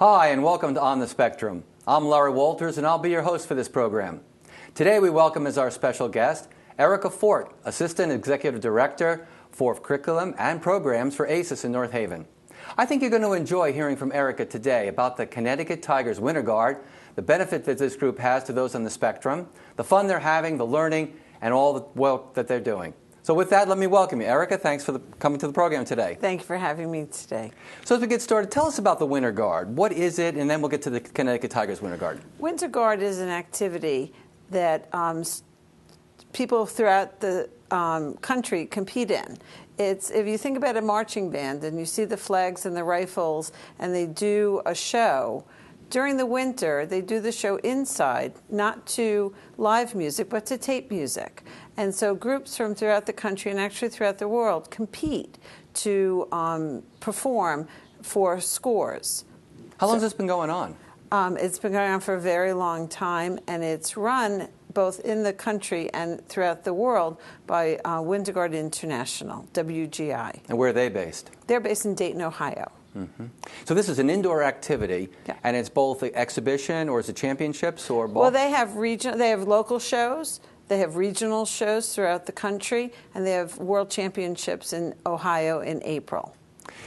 Hi, and welcome to On the Spectrum. I'm Larry Walters, and I'll be your host for this program. Today we welcome as our special guest Erika Forte, Assistant Executive Director for Curriculum and Programs for ACES in North Haven. I think you're going to enjoy hearing from Erika today about the Connecticut Tigers Winter Guard, the benefit that this group has to those on the spectrum, the fun they're having, the learning, and all the work that they're doing. So with that, let me welcome you. Erika, thanks for coming to the program today. Thank you for having me today. So as we get started, tell us about the Winter Guard. What is it? And then we'll get to the Connecticut Tigers Winter Guard. Winter Guard is an activity that people throughout the country compete in. If you think about a marching band and you see the flags and the rifles and they do a show, during the winter, they do the show inside, not to live music, but to tape music. And so groups from throughout the country and actually throughout the world compete to perform for scores. How long has this been going on? It's been going on for a very long time, and it's run both in the country and throughout the world by Winter Guard International, WGI. And where are they based? They're based in Dayton, Ohio. Mm-hmm. So this is an indoor activity, and it's both the exhibition or is it championships or both? Well, they have local shows, they have regional shows throughout the country, and they have world championships in Ohio in April.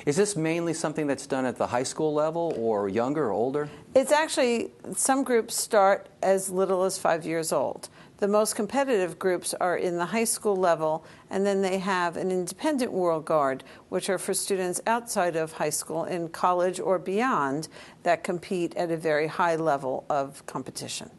Is this mainly something that's done at the high school level or younger or older? It's actually, some groups start as little as 5 years old. The most competitive groups are in the high school level, and then they have an independent World Guard, which are for students outside of high school, in college or beyond, that compete at a very high level of competition.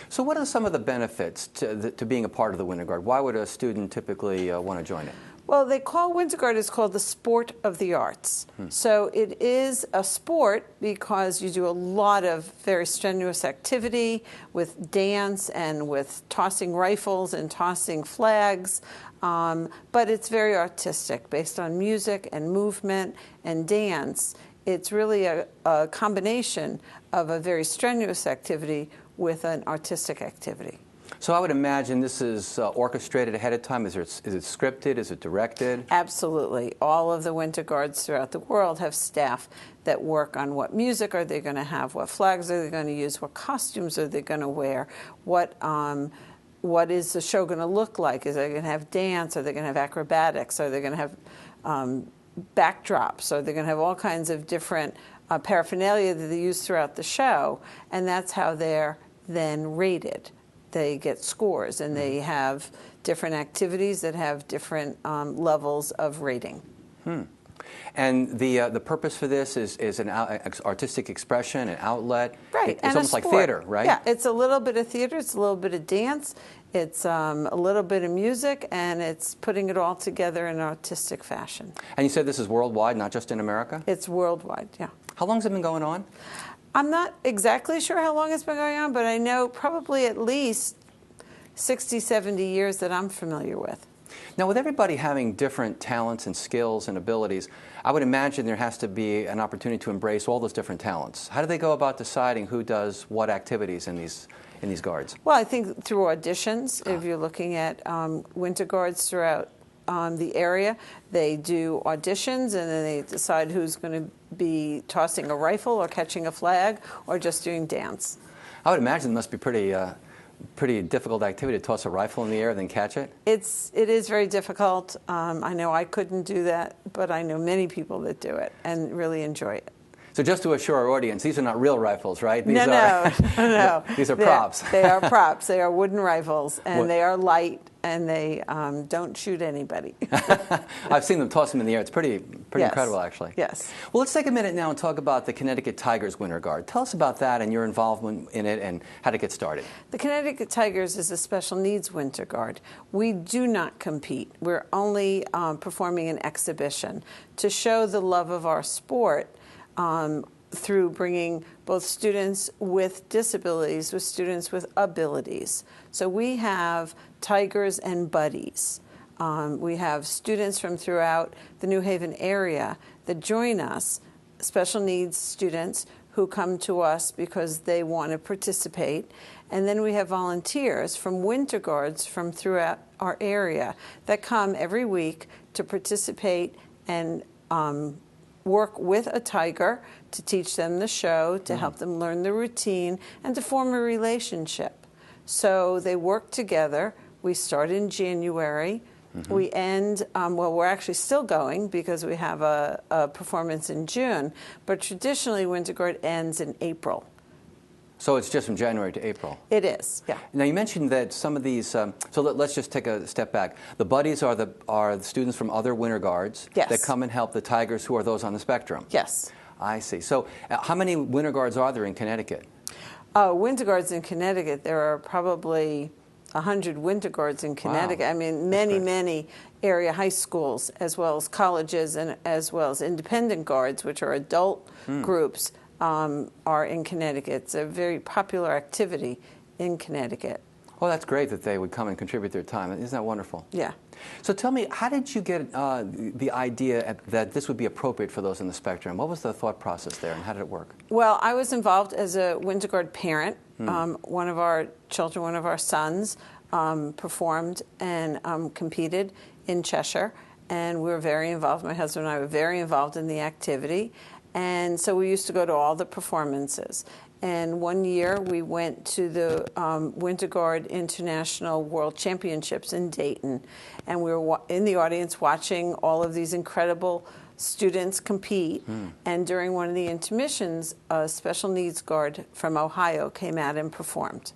So what are some of the benefits to being a part of the Winter Guard? Why would a student typically want to join it? Well, Winter Guard is called the sport of the arts. So it is a sport because you do a lot of very strenuous activity with dance and with tossing rifles and tossing flags. But it's very artistic, based on music and movement and dance. It's really a combination of a very strenuous activity with an artistic activity. So I would imagine this is orchestrated ahead of time. Is it scripted? Is it directed? Absolutely. All of the Winter Guards throughout the world have staff that work on what music are they going to have, what flags are they going to use, what costumes are they going to wear, what is the show going to look like? Is they going to have dance? Are they going to have acrobatics? Are they going to have backdrops? Are they going to have all kinds of different paraphernalia that they use throughout the show? And that's how they're then rated. They get scores, and they have different activities that have different levels of rating. And the purpose for this is an artistic expression, an outlet. Right, It's almost like theater, right? Yeah, it's a little bit of theater, it's a little bit of dance, it's a little bit of music, and it's putting it all together in an artistic fashion. And you said this is worldwide, not just in America? It's worldwide, yeah. How long has it been going on? I'm not exactly sure how long it's been going on, but I know probably at least 60, 70 years that I'm familiar with. Now, with everybody having different talents and skills and abilities, I would imagine there has to be an opportunity to embrace all those different talents. How do they go about deciding who does what activities in these guards? Well, I think through auditions. If you're looking at Winter Guards throughout the area, they do auditions, and then they decide who's going to be tossing a rifle or catching a flag or just doing dance. I would imagine it must be pretty difficult activity to toss a rifle in the air and then catch it. It is very difficult. I know I couldn't do that, but I know many people that do it and really enjoy it. So just to assure our audience, these are not real rifles, right? No. These are props. They are props. They are wooden rifles, and they are light, and they don't shoot anybody. I've seen them toss them in the air. It's pretty incredible, actually. Yes. Well, let's take a minute now and talk about the Connecticut Tigers Winter Guard. Tell us about that and your involvement in it and how to get started. The Connecticut Tigers is a special needs Winter Guard. We do not compete. We're only performing an exhibition to show the love of our sport through bringing both students with disabilities with students with abilities. So we have Tigers and Buddies. We have students from throughout the New Haven area that join us, special needs students who come to us because they want to participate. And then we have volunteers from Winter Guards from throughout our area that come every week to participate and work with a tiger to teach them the show, to help them learn the routine, and to form a relationship. So they work together. We start in January. We end, well, we're actually still going because we have a performance in June, but traditionally Winter Guard ends in April. So it's just from January to April? It is, yeah. Now you mentioned that some of these, so let's just take a step back. The buddies are the students from other Winter Guards that come and help the tigers who are those on the spectrum? Yes. I see. So how many Winter Guards are there in Connecticut? Winter Guards in Connecticut, there are probably 100 Winter Guards in Connecticut. Wow. I mean, many area high schools, as well as colleges, and as well as independent guards, which are adult groups, are in Connecticut. It's a very popular activity in Connecticut. Well, that's great that they would come and contribute their time. Isn't that wonderful? Yeah. So tell me, how did you get the idea that this would be appropriate for those on the spectrum? What was the thought process there, and how did it work? Well, I was involved as a Winter Guard parent. One of our children, one of our sons, performed and competed in Cheshire, and we were very involved. My husband and I were very involved in the activity, and so we used to go to all the performances. And one year we went to the Winter Guard International World Championships in Dayton, and we were in the audience watching all of these incredible students compete. And during one of the intermissions, a special needs guard from Ohio came out and performed.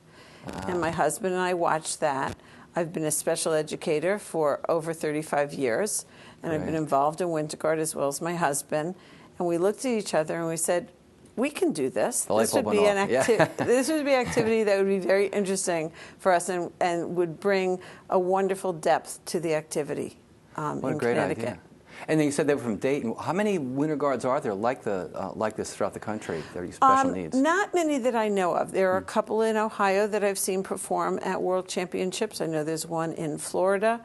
And my husband and I watched that. I've been a special educator for over 35 years, and I've been involved in Winter Guard as well as my husband. And we looked at each other and we said, we can do this. This would be an this would be an activity that would be very interesting for us and would bring a wonderful depth to the activity What in a great Connecticut. idea. And then you said they were from Dayton. How many Winter Guards are there like this throughout the country? That are special needs? Not many that I know of. There are a couple in Ohio that I've seen perform at World Championships. I know there's one in Florida.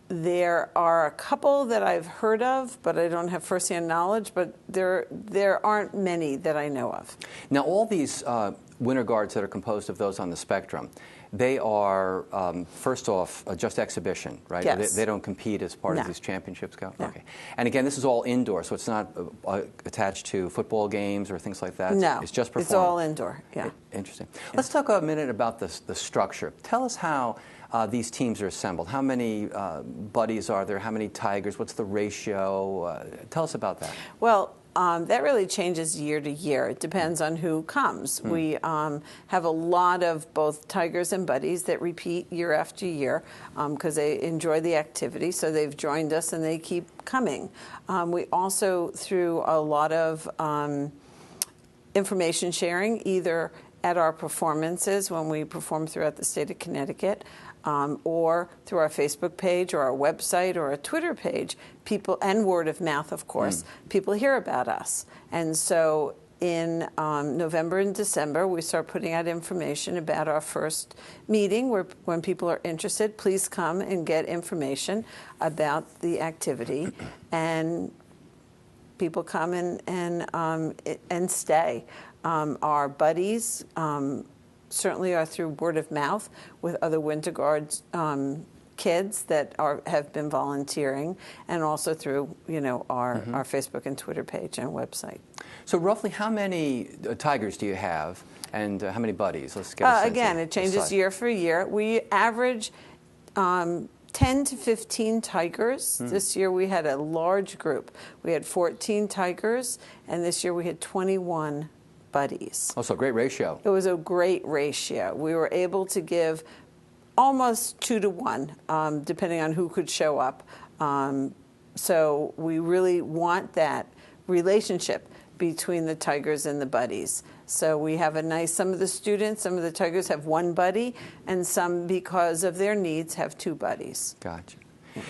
There are a couple that I've heard of, but I don't have firsthand knowledge. But there aren't many that I know of. Now, all these Winter Guards that are composed of those on the spectrum, they are, first off, just exhibition, right? Yes. They don't compete as part No. of these championships go? No. Okay. And again, this is all indoor, so it's not attached to football games or things like that? No. It's just performed? It's all indoor, yeah. Interesting. Let's talk a minute about the structure. Tell us how these teams are assembled. How many buddies are there? How many tigers? What's the ratio? Tell us about that. Well, that really changes year to year. It depends on who comes. We have a lot of both tigers and buddies that repeat year after year because they enjoy the activity, so they've joined us and they keep coming. We also, through a lot of information sharing, either at our performances when we perform throughout the state of Connecticut, or through our Facebook page or our website or a Twitter page, people, and word of mouth, of course, people hear about us. And so in November and December, we start putting out information about our first meeting where when people are interested, please come and get information about the activity. And people come and stay. Our buddies certainly are through word of mouth with other Winter Guards kids that have been volunteering, and also through our Facebook and Twitter page and website. So roughly how many tigers do you have, and how many buddies? Let's get a sense again, of it changes the size. year for year. We average 10 to 15 tigers. This year we had a large group. We had 14 tigers, and this year we had 21 buddies. Oh, so a great ratio. It was a great ratio. We were able to give almost 2 to 1, depending on who could show up. So we really want that relationship between the tigers and the buddies. So we have some of the students, some of the tigers have 1 buddy, and some, because of their needs, have 2 buddies. Gotcha.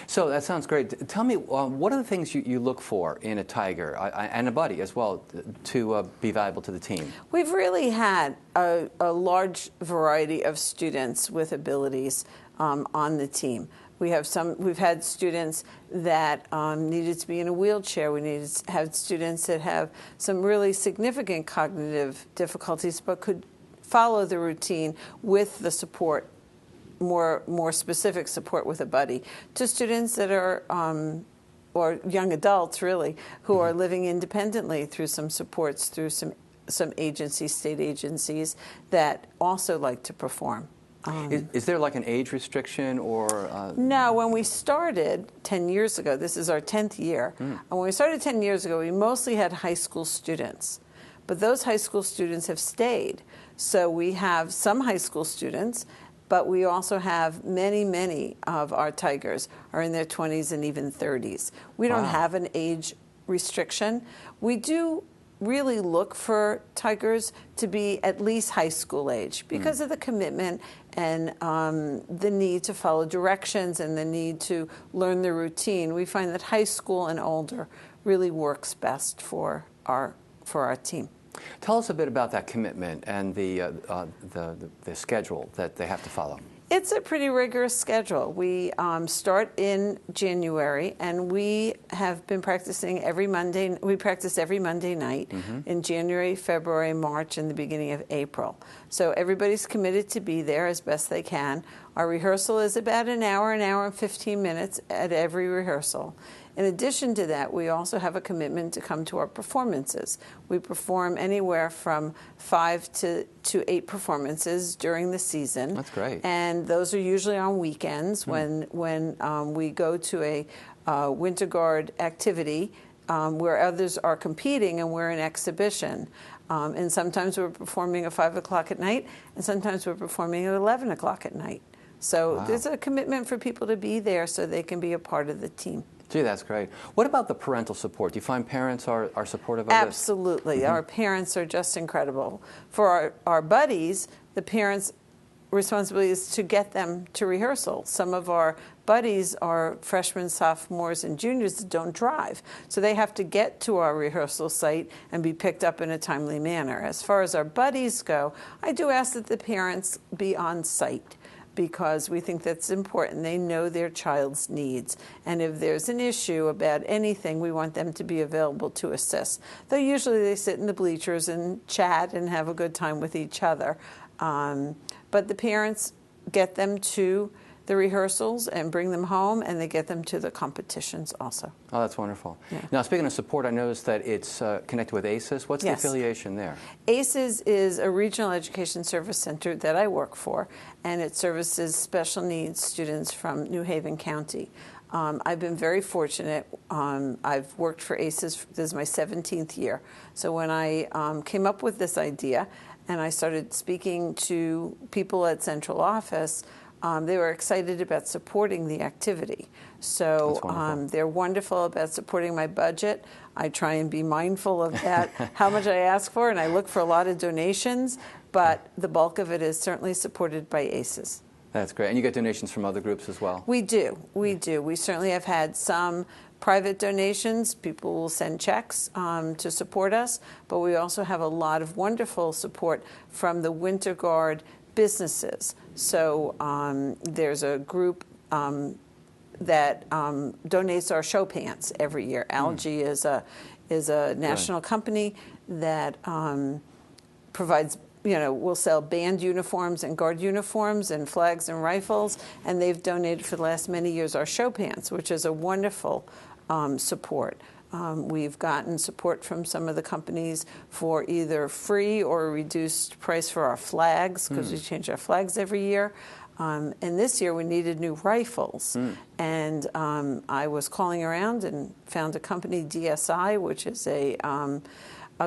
So that sounds great. Tell me, what are the things you look for in a tiger and a buddy as well to be valuable to the team? We've really had a large variety of students with abilities on the team. We've had students that needed to be in a wheelchair. We had students that have some really significant cognitive difficulties but could follow the routine with the support, more specific support with a buddy, to students that are or young adults really, who are living independently through some supports, through some agencies, state agencies that also like to perform. Is there like an age restriction or? No, when we started 10 years ago, this is our 10th year, and when we started 10 years ago, we mostly had high school students. But those high school students have stayed. So we have some high school students, but we also have many of our Tigers are in their 20s and even 30s. We don't have an age restriction. We do really look for Tigers to be at least high school age because of the commitment and the need to follow directions and the need to learn the routine. We find that high school and older really works best for our team. Tell us a bit about that commitment and the schedule that they have to follow. It's a pretty rigorous schedule. We start in January, and we have been practicing every Monday. We practice every Monday night in January, February, March, and the beginning of April. So everybody's committed to be there as best they can. Our rehearsal is about an hour and 15 minutes at every rehearsal. In addition to that, we also have a commitment to come to our performances. We perform anywhere from 5 to 8 performances during the season. That's great. And those are usually on weekends when we go to a Winter Guard activity where others are competing and we're in exhibition. And sometimes we're performing at 5 o'clock at night, and sometimes we're performing at 11 o'clock at night. So there's a commitment for people to be there so they can be a part of the team. Gee, that's great. What about the parental support? Do you find parents are supportive of this? Absolutely. Our parents are just incredible. For our buddies, the parents' responsibility is to get them to rehearsal. Some of our buddies are freshmen, sophomores, and juniors that don't drive. So they have to get to our rehearsal site and be picked up in a timely manner. As far as our buddies go, I do ask that the parents be on site, because we think that's important. They know their child's needs. And if there's an issue about anything, we want them to be available to assist. Though usually they sit in the bleachers and chat and have a good time with each other. But the parents get them to the rehearsals and bring them home, and they get them to the competitions also. Oh, that's wonderful. Yeah. Now, speaking of support, I noticed that it's connected with ACES. What's the affiliation there? ACES is a regional education service center that I work for, and it services special needs students from New Haven County. I've been very fortunate. I've worked for ACES, this is my 17th year. So when I came up with this idea and I started speaking to people at central office, they were excited about supporting the activity. So they're wonderful about supporting my budget. I try and be mindful of that, how much I ask for, and I look for a lot of donations, but the bulk of it is certainly supported by ACES. That's great. And you get donations from other groups as well? We do. We do. We certainly have had some private donations. People will send checks to support us, but we also have a lot of wonderful support from the Winter Guard businesses. So there's a group that donates our show pants every year. Algae is a national company that provides, will sell band uniforms and guard uniforms and flags and rifles, and they've donated for the last many years our show pants, which is a wonderful support. We've gotten support from some of the companies for either free or a reduced price for our flags, because we change our flags every year. And this year we needed new rifles. And I was calling around and found a company, DSI, which is a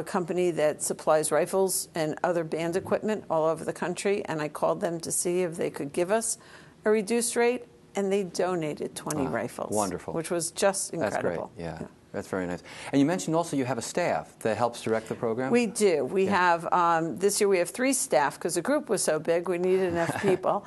company that supplies rifles and other band equipment all over the country. And I called them to see if they could give us a reduced rate, and they donated 20 rifles. Wonderful. Which was just incredible. That's great, yeah. That's very nice. And you mentioned also you have a staff that helps direct the program? We do. We have, this year we have 3 staff, because the group was so big, we needed enough people.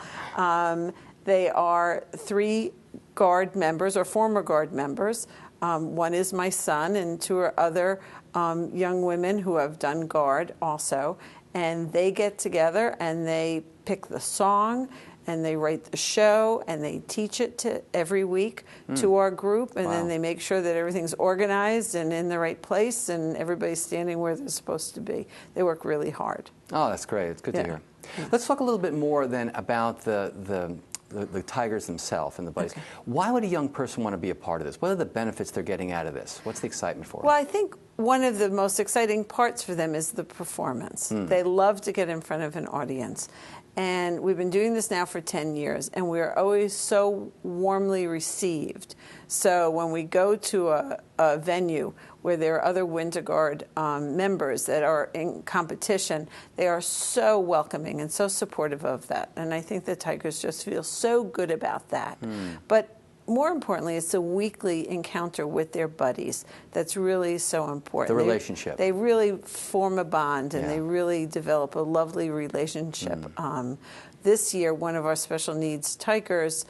They are 3 Guard members, or former Guard members. One is my son, and 2 are other young women who have done Guard also. And they get together and they pick the song, and they write the show, and they teach it to every week to our group, and then they make sure that everything's organized and in the right place, and everybody's standing where they're supposed to be. They work really hard. Oh, that's great. It's good to hear. Let's talk a little bit more then about the the tigers themselves and the buddies. Okay. Why would a young person want to be a part of this? What are the benefits they're getting out of this? What's the excitement for Well, them? I think one of the most exciting parts for them is the performance. They love to get in front of an audience. And we've been doing this now for 10 years, and we're always so warmly received. So when we go to a venue where there are other Winter Guard members that are in competition, they are so welcoming and so supportive of that. And I think the Tigers just feel so good about that. But more importantly, it's a weekly encounter with their buddies that's really so important. The relationship. They really form a bond, and Yeah. they really develop a lovely relationship. This year, one of our special needs Tigers,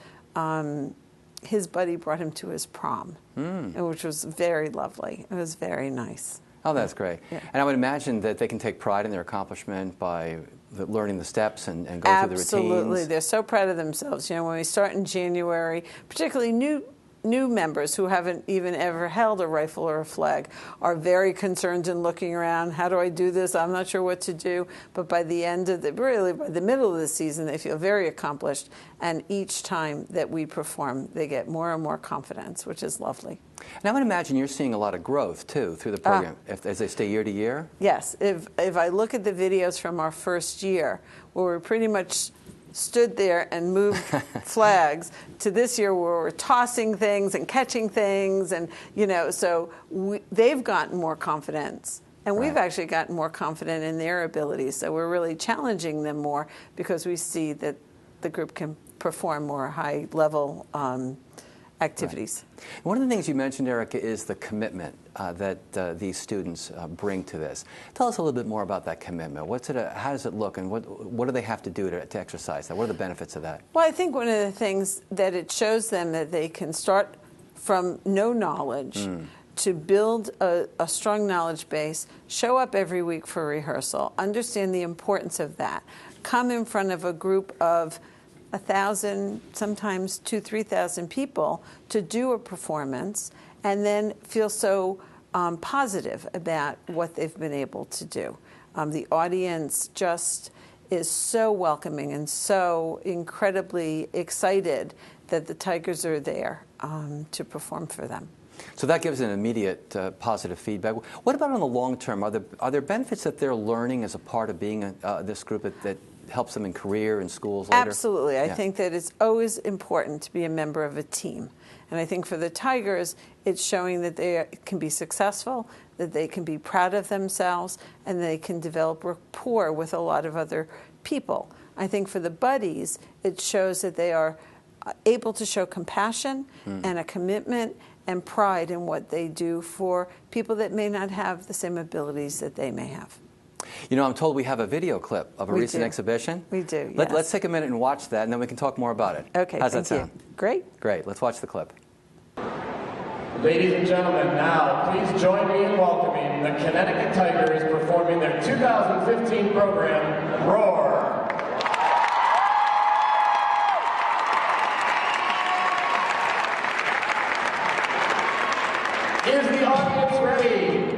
his buddy brought him to his prom, which was very lovely. It was very nice. Oh, that's great. Yeah. And I would imagine that they can take pride in their accomplishment by learning the steps and go through the routines. Absolutely. They're so proud of themselves. You know, when we start in January, particularly new members who haven't even ever held a rifle or a flag are very concerned and looking around. How do I do this? I'm not sure what to do. But by the end of by the middle of the season, they feel very accomplished. And each time that we perform, they get more and more confidence, which is lovely. And I would imagine you're seeing a lot of growth, too, through the program, as they stay year to year? Yes. If I look at the videos from our first year, where we pretty much stood there and moved flags, to this year where we're tossing things and catching things, and so they've gotten more confidence, and we've actually gotten more confident in their abilities. So we're really challenging them more because we see that the group can perform more high-level activities. Right. One of the things you mentioned, Erika, is the commitment that these students bring to this. Tell us a little bit more about that commitment. How does it look, and what do they have to do to exercise that? What are the benefits of that? Well, I think one of the things that it shows them that they can start from no knowledge to build a strong knowledge base, show up every week for rehearsal, understand the importance of that, come in front of a group of 1,000, sometimes 2,000, 3,000 people to do a performance, and then feel so positive about what they've been able to do. The audience just is so welcoming and so incredibly excited that the Tigers are there to perform for them. So that gives an immediate positive feedback. What about on the long term? Are there benefits that they're learning as a part of being this group that helps them in career and schools later? Absolutely. I think that it's always important to be a member of a team. And I think for the Tigers, it's showing that they can be successful, that they can be proud of themselves, and they can develop rapport with a lot of other people. I think for the buddies, it shows that they are able to show compassion and a commitment and pride in what they do for people that may not have the same abilities that they may have. You know, I'm told we have a video clip of a recent exhibition. We do, yes. Let's take a minute and watch that, and then we can talk more about it. Okay, How's that sound? Great. Great. Let's watch the clip. Ladies and gentlemen, now please join me in welcoming the Connecticut Tigers performing their 2015 program, Roar. Is the audience ready?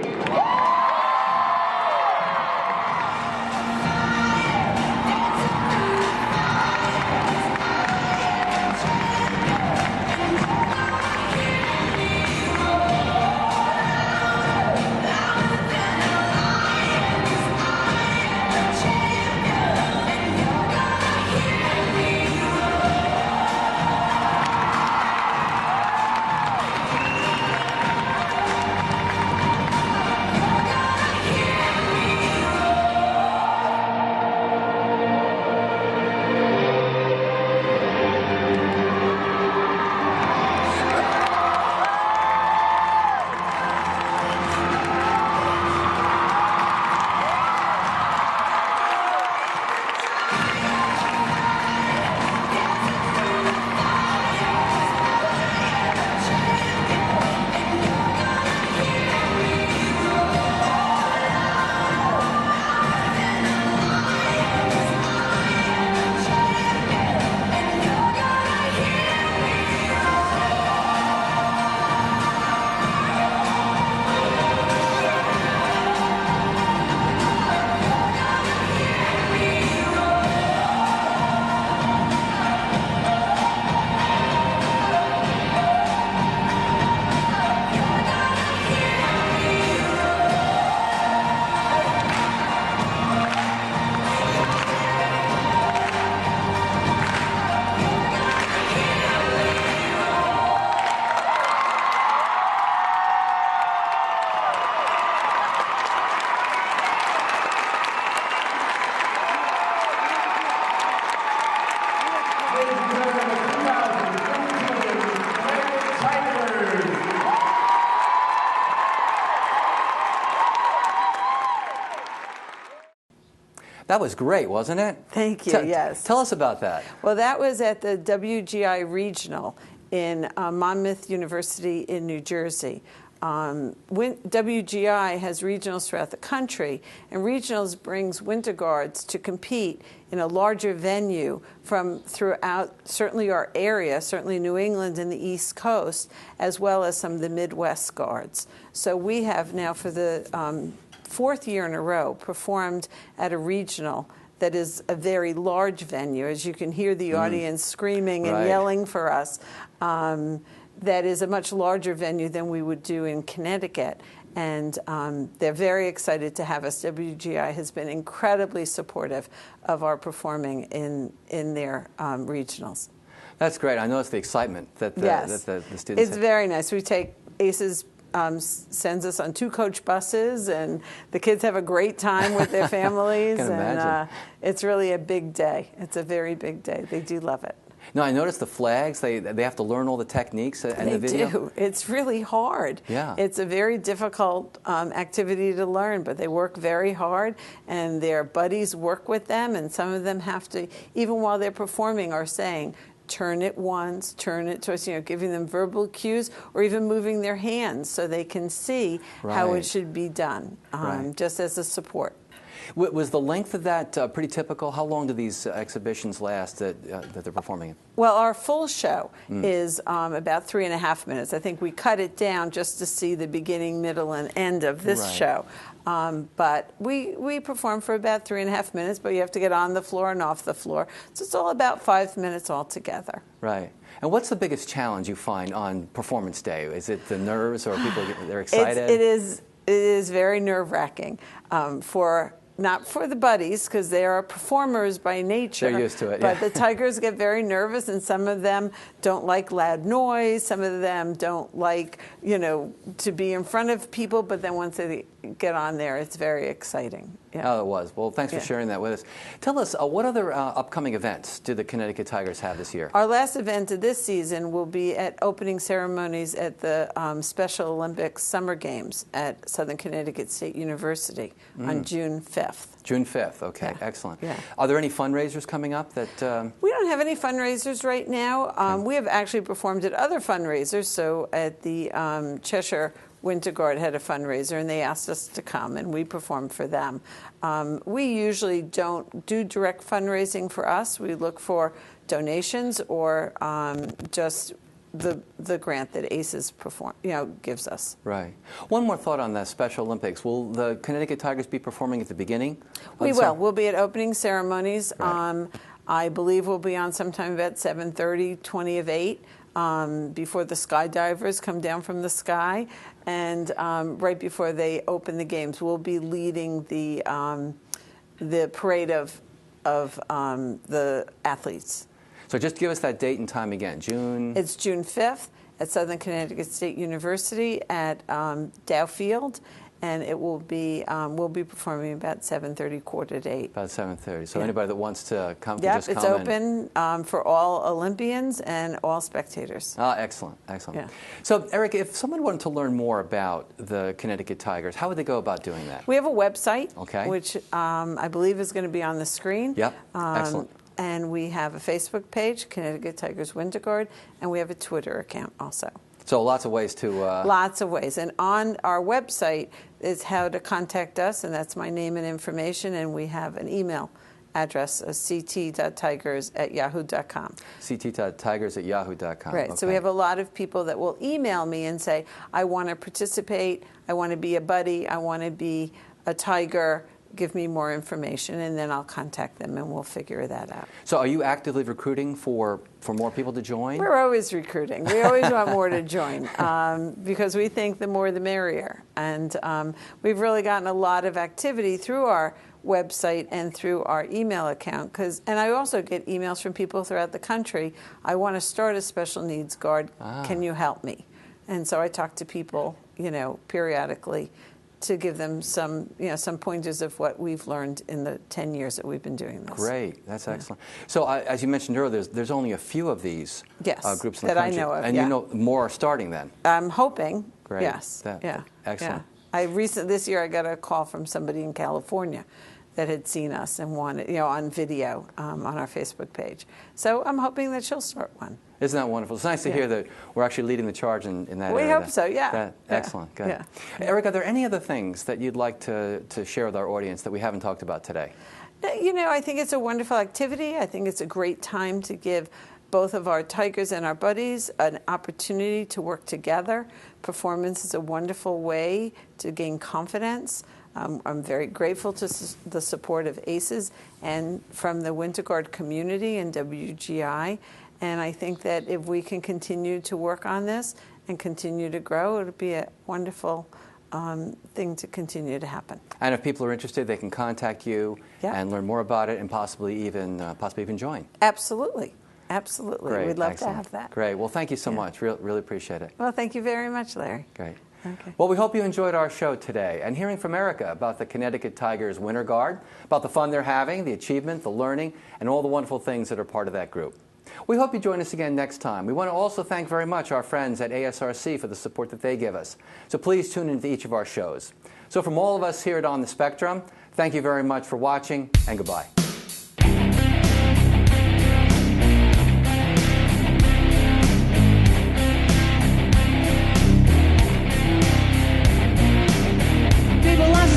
That was great, wasn't it? Thank you, yes. Tell us about that. Well, that was at the WGI Regional in Monmouth University in New Jersey. WGI has regionals throughout the country, and regionals brings winter guards to compete in a larger venue from throughout certainly our area, certainly New England and the East Coast, as well as some of the Midwest guards. So we have now for the fourth year in a row performed at a regional that is a very large venue, as you can hear the audience screaming and yelling for us. That is a much larger venue than we would do in Connecticut. And they're very excited to have us. WGI has been incredibly supportive of our performing in their regionals. That's great. I noticed the excitement that the students It's have. very nice. We take ACES sends us on 2 coach buses, and the kids have a great time with their families. Can imagine. And it's really a big day. It's a very big day. They do love it. No, I noticed the flags. They have to learn all the techniques and the video. They do. It's really hard. Yeah. It's a very difficult activity to learn, but they work very hard, and their buddies work with them, and some of them have to, even while they're performing, are saying, turn it once, turn it twice, giving them verbal cues, or even moving their hands so they can see how it should be done, just as a support. Was the length of that pretty typical? How long do these exhibitions last that they're performing in? Well, our full show is about 3.5 minutes. I think we cut it down just to see the beginning, middle, and end of this show. But we perform for about 3.5 minutes, but you have to get on the floor and off the floor. So it's all about 5 minutes altogether. Right. And what's the biggest challenge you find on performance day? Is it the nerves, or people they're excited? It is very nerve-wracking not for the buddies, because they are performers by nature. They're used to it, But the tigers get very nervous, and some of them don't like loud noise. Some of them don't like, to be in front of people. But then once they get on there, it's very exciting. Yeah. Oh, it was. Well, thanks for sharing that with us. Tell us, what other upcoming events do the Connecticut Tigers have this year? Our last event of this season will be at opening ceremonies at the Special Olympics Summer Games at Southern Connecticut State University on June 5th. June 5th. Okay, excellent. Yeah. Are there any fundraisers coming up that? We don't have any fundraisers right now. We have actually performed at other fundraisers. So at the Cheshire Winter Guard had a fundraiser, and they asked us to come, and we performed for them. We usually don't do direct fundraising for us. We look for donations or just the grant that ACES gives us. Right. One more thought on the Special Olympics. Will the Connecticut Tigers be performing at the beginning? We will. We'll be at opening ceremonies. Right. I believe we'll be on sometime about 7:30, 20 of 8. Before the skydivers come down from the sky, and right before they open the games, we'll be leading the parade of the athletes. So just give us that date and time again. June. It's June 5th at Southern Connecticut State University at Dow Field. And it will be, we'll be performing about 7:30, 7:45. About 7:30. So anybody that wants to come can just come. It's open for all Olympians and all spectators. Ah, excellent, excellent. Yeah. So, Erika, if someone wanted to learn more about the Connecticut Tigers, how would they go about doing that? We have a website, Okay. which I believe is going to be on the screen. Yep, excellent. And we have a Facebook page, Connecticut Tigers Winter Guard, and we have a Twitter account also. So lots of ways to... Lots of ways. And on our website is how to contact us, and that's my name and information, and we have an email address, ct.tigers@yahoo.com. ct.tigers@yahoo.com. Right. Okay. So we have a lot of people that will email me and say, I want to participate, I want to be a buddy, I want to be a tiger, give me more information, and then I'll contact them and we'll figure that out. So are you actively recruiting for more people to join? We're always recruiting. We always want more to join because we think the more the merrier. And we've really gotten a lot of activity through our website and through our email account. And I also get emails from people throughout the country. I want to start a special needs guard. Can you help me? And so I talk to people, periodically to give them some pointers of what we've learned in the 10 years that we've been doing this. Great, that's excellent. So as you mentioned earlier, there's only a few of these groups in the country. That I know of, and more are starting then. I'm hoping. Great. Yes. Excellent. Yeah. This year I got a call from somebody in California that had seen us and wanted, on video on our Facebook page. So I'm hoping that she'll start one. Isn't that wonderful? It's nice to hear that we're actually leading the charge in that We area. hope so, yeah. Excellent, good. Yeah. Erika, are there any other things that you'd like to share with our audience that we haven't talked about today? I think it's a wonderful activity. I think it's a great time to give both of our Tigers and our buddies an opportunity to work together. Performance is a wonderful way to gain confidence. I'm very grateful to the support of ACES and from the Winter Guard community and WGI. And I think that if we can continue to work on this and continue to grow, it'll be a wonderful thing to continue to happen. And if people are interested, they can contact you and learn more about it and possibly even join. Absolutely. Absolutely. Great. We'd love Excellent. to have that. Great. Well, thank you so much. Really appreciate it. Well, thank you very much, Larry. Great. Okay. Well, we hope you enjoyed our show today and hearing from Erika about the Connecticut Tigers Winter Guard, about the fun they're having, the achievement, the learning, and all the wonderful things that are part of that group. We hope you join us again next time. We want to also thank very much our friends at ASRC for the support that they give us. So please tune into each of our shows. So from all of us here at On the Spectrum, thank you very much for watching, and goodbye.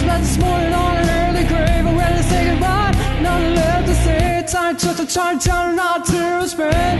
This morning on an early grave, I'm ready to say goodbye. Nothing left to say. Time to turn not to spend.